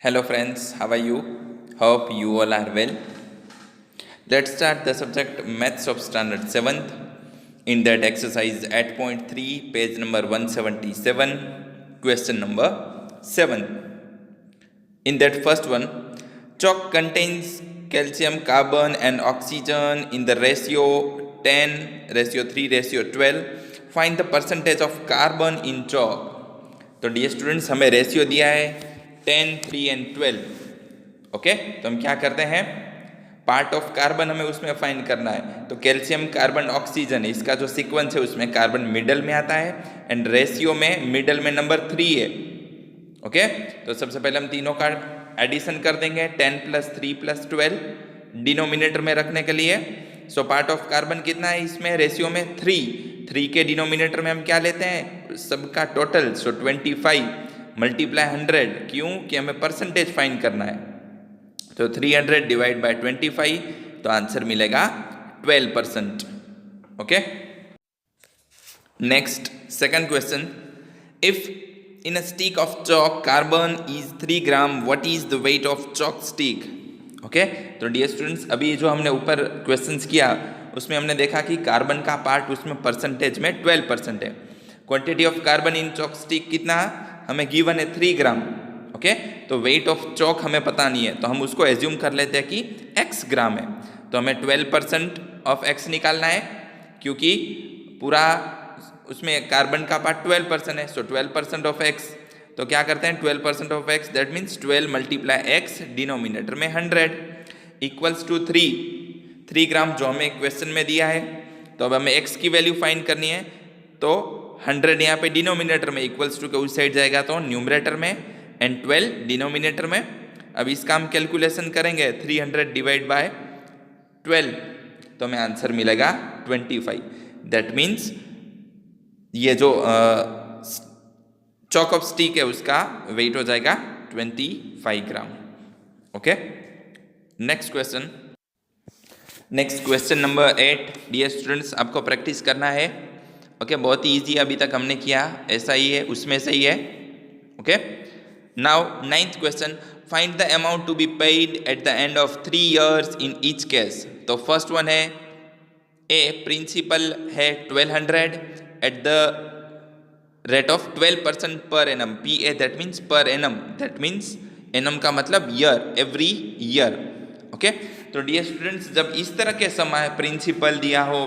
Hello friends, how are you? Hope you all are well. Let's start the subject Maths of Standard 7th. In that exercise 8.3, page number 177, question number 7. In that first one, chalk contains calcium, carbon and oxygen in the ratio 10, ratio 3, ratio 12. Find the percentage of carbon in chalk. तो dear students हमें ratio दिया है 10, 3 and 12. Okay, तो हम क्या करते हैं, part of carbon हमें उसमें फाइंड करना है. तो कैल्शियम, कार्बन, ऑक्सीजन, इसका जो सीक्वेंस है उसमें कार्बन मिडल में आता है एंड रेशियो में मिडल में नंबर 3 है. ओके, तो सबसे पहले हम तीनों का एडिशन कर देंगे, 10 + 3 + 12 डिनोमिनेटर में रखने के लिए. सो पार्ट ऑफ कार्बन कितना है इसमें, रेशियो में 3 के डिनोमिनेटर में हम क्या लेते हैं, सबका टोटल. सो 25 × 100. क्यों कि हमें परसेंटेज फाइंड करना है. तो 300 डिवाइड बाय 25, तो आंसर मिलेगा 12%. Okay, next second question. If in a stick of chalk carbon is 3 gram, what is the weight of chalk stick. Okay, तो डियर स्टूडेंट्स अभी जो हमने ऊपर क्वेश्चंस किया उसमें हमने देखा कि कार्बन का पार्ट उसमें परसेंटेज में 12% है. Quantity of carbon in chalk stick कितना हमें गिवन है, 3 ग्राम. ओके, तो वेट ऑफ chalk हमें पता नहीं है, तो हम उसको एज्यूम कर लेते हैं कि x ग्राम है. तो हमें 12% ऑफ x निकालना है क्योंकि पूरा उसमें कार्बन का पार्ट 12% है. सो 12% ऑफ x, तो क्या करते हैं 12% of x, that means 12 × x denominator में 100 इक्वल्स टू 3 ग्राम जो हमें क्वेश्चन में दिया है. तो अब हमें x की वैल्यू फाइंड करनी है. तो 100 यहाँ पे डिनोमिनेटर में, इक्वल्स टू के उस साइड जाएगा तो न्यूमरेटर में एंड 12 डिनोमिनेटर में. अब इसका हम कैलकुलेशन करेंगे, 300 डिवाइड बाय 12, तो हमें आंसर मिलेगा 25. दैट मीन्स ये जो chalk ऑफ स्टिक है उसका वेट हो जाएगा 25 gram. Okay, next question number 8. Dear students आपको प्रैक्टिस करना है. ओके, बहुत ही ईजी अभी तक हमने किया, ऐसा ही है उसमें से ही है. Okay, now 9th question. Find the amount to be paid at the end of 3 years in each case. तो फर्स्ट वन है ए, प्रिंसिपल है 1200 at the rate of 12% per annum. P A that means per annum, that means annum का मतलब year, every year. Okay, तो dear students जब इस तरह के समय प्रिंसिपल दिया हो,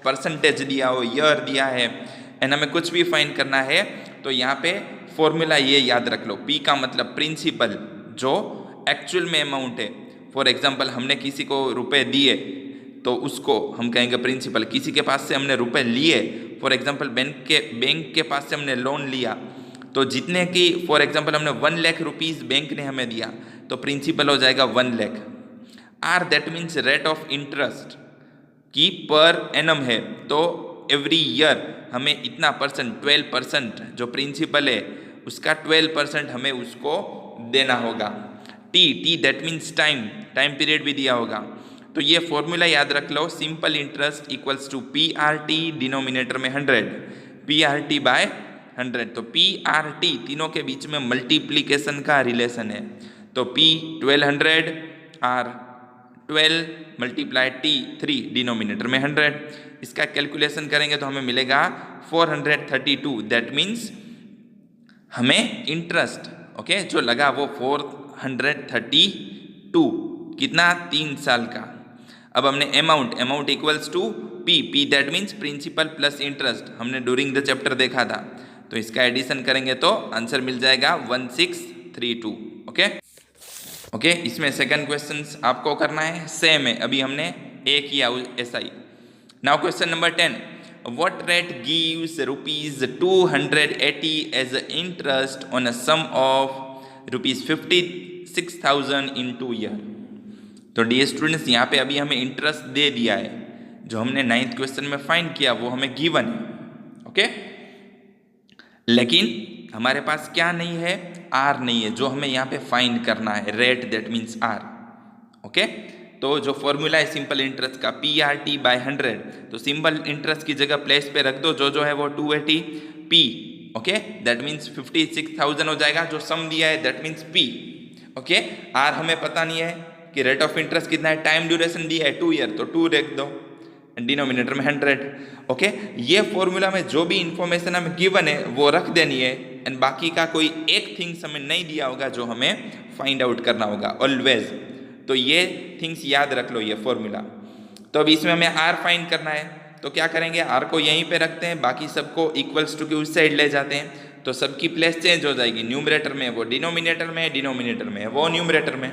परसेंटेज दिया हो, ईयर दिया है एंड हमें कुछ भी फाइंड करना है, तो यहाँ पे फॉर्मूला ये याद रख लो. पी का मतलब प्रिंसिपल, जो एक्चुअल में अमाउंट है. फॉर एग्जाम्पल हमने किसी को रुपए दिए तो उसको हम कहेंगे प्रिंसिपल. किसी के पास से हमने रुपए लिए, फॉर एग्जाम्पल बैंक के पास से हमने लोन लिया, तो जितने की फॉर एग्जाम्पल हमने 1 लाख रुपीज़ बैंक ने हमें दिया, तो प्रिंसिपल हो जाएगा 1 lakh. R that means rate of interest की पर एनम है, तो एवरी ईयर हमें इतना परसेंट, 12% जो प्रिंसिपल है उसका 12% हमें उसको देना होगा. T that means time period भी दिया होगा. तो ये फॉर्मूला याद रख लो, simple interest equals to PRT denominator में 100, PRT बाय 100. तो PRT तीनों के बीच में मल्टीप्लीकेशन का रिलेशन है. तो P 1200, R 12 × T 3 डिनोमिनेटर में 100. इसका कैलकुलेशन करेंगे तो हमें मिलेगा 432. दैट मीन्स हमें इंटरेस्ट ओके जो लगा वो 432, कितना, 3 साल का. अब हमने amount equals to P that means principal plus interest, हमने ड्यूरिंग द चैप्टर देखा था. तो इसका एडिशन करेंगे तो आंसर मिल जाएगा 1632. ओके, इसमें सेकंड क्वेश्चन आपको करना है, सेम है, अभी हमने ए किया ऐसा ही. Now question number 10. What rate gives rupees 280 as interest on a sum of rupees 56,000 in 2 years. तो डियर स्टूडेंट्स यहाँ पे अभी हमें इंटरेस्ट दे दिया है, जो हमने 9th क्वेश्चन में फाइंड किया वो हमें गिवन है. ओके, लेकिन हमारे पास क्या नहीं है, आर नहीं है, जो हमें यहाँ पे फाइंड करना है, rate that means R. Okay, तो जो फॉर्मूला है सिंपल इंटरेस्ट का PRT बाय 100, तो सिंपल इंटरेस्ट की जगह प्लेस पे रख दो, जो है वो 280 P. ओके, दैट मीन्स 56,000 हो जाएगा. जो सम दिया है that means P. Okay. R हमें पता नहीं है कि रेट ऑफ इंटरेस्ट कितना है, टाइम ड्यूरेशन दिया है 2 ईयर, तो 2 रख दो, डिनोमिनेटर में 100। ओके, ये फॉर्मूला में जो भी इंफॉर्मेशन हमें गिवन है वो रख देनी है, एंड बाकी का कोई एक थिंग्स हमें नहीं दिया होगा जो हमें फाइंड आउट करना होगा ऑलवेज। तो ये थिंग्स याद रख लो, ये फॉर्मूला। तो अब इसमें हमें आर फाइंड करना है, तो क्या करेंगे, आर को यहीं पे रखते हैं, बाकी सबको इक्वल्स टू के उस साइड ले जाते हैं, तो सबकी प्लेस चेंज हो जाएगी। न्यूमरेटर में वो डिनोमिनेटर में है, डिनोमिनेटर में है वो न्यूमरेटर में।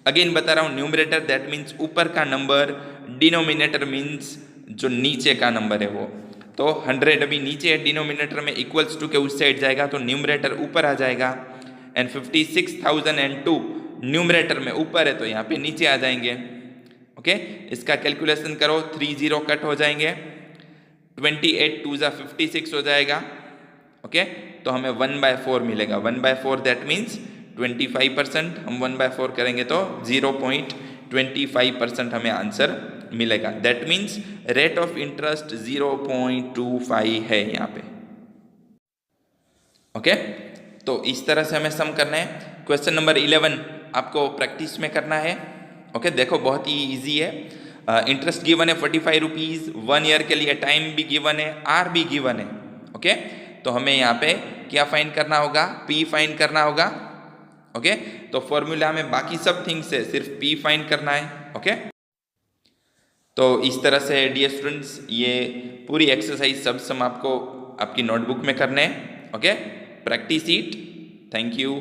अगेन बता रहा हूँ, न्यूमरेटर दैट मीन्स ऊपर का नंबर, डिनोमिनेटर मीन्स जो नीचे का नंबर है वो। तो 100 अभी नीचे है डिनोमिनेटर में, इक्वल्स टू के उस साइड जाएगा तो न्यूमरेटर ऊपर आ जाएगा, एंड 56,002 न्यूमरेटर में ऊपर है तो यहाँ पे नीचे आ जाएंगे। ओके, इसका कैलकुलेशन करो, 3 0 कट हो जाएंगे, 28 2 जा 56 हो जाएगा। ओके, तो हमें 1/4 मिलेगा। 1/4 दैट मीन्स 25%। हम 1/4 करेंगे तो 0.25% हमें आंसर मिलेगा। That means rate of interest 0.25 है यहाँ पे। ओके, तो इस तरह से हमें सम करना है। क्वेश्चन नंबर 11 आपको प्रैक्टिस में करना है। ओके, देखो बहुत ही इजी है। इंटरेस्ट गिवन है 45 रुपीज़ 1 ईयर के लिए, टाइम भी गिवन है, आर भी गिवन है। ओके, तो हमें यहाँ पे क्या फाइंड करना होगा, पी फाइंड करना होगा। ओके, तो फॉर्मूला में बाकी सब थिंग्स है, सिर्फ पी फाइंड करना है। ओके, तो इस तरह से डियर स्टूडेंट्स ये पूरी एक्सरसाइज सब सम आपको आपकी नोटबुक में करने हैं। Okay, practice it. Thank you.